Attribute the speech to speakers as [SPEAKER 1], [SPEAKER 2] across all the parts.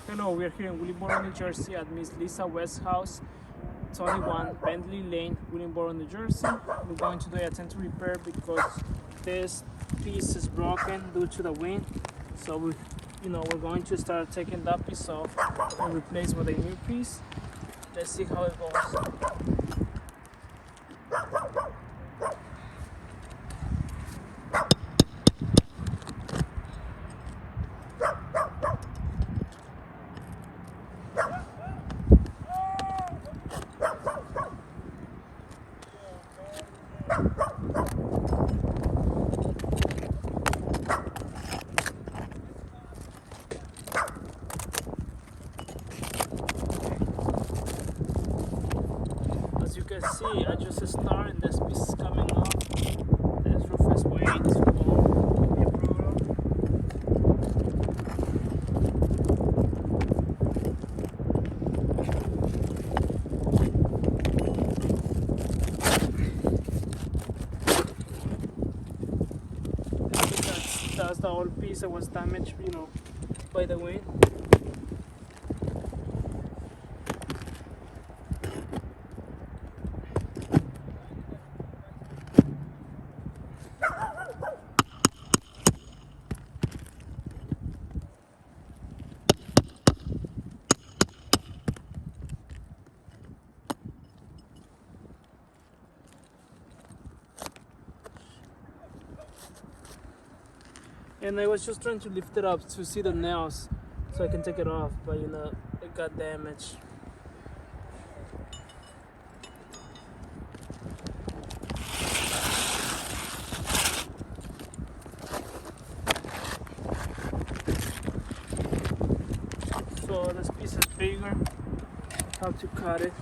[SPEAKER 1] Hello, we're here in Willingboro, New Jersey at Miss Lisa West's house, 21 Bentley Lane, Willingboro, New Jersey. We're going to do a attempt to repair because this piece is broken due to the wind. So we're going to start taking that piece off and replace with a new piece. Let's see how it goes. As you can see, I just started, this piece is coming off. This roof is way too low and brutal. That's the old piece that was damaged, by the wind. And I was just trying to lift it up to see the nails so I can take it off, but it got damaged. So this piece is bigger, I have to cut it.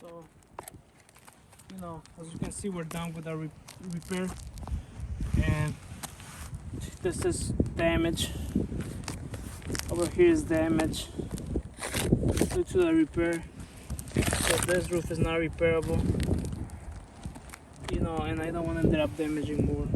[SPEAKER 1] So, as you can see, we're done with our repair, and this is damage. Over here is damage due to the repair. So this roof is not repairable, you know, and I don't want to end up damaging more.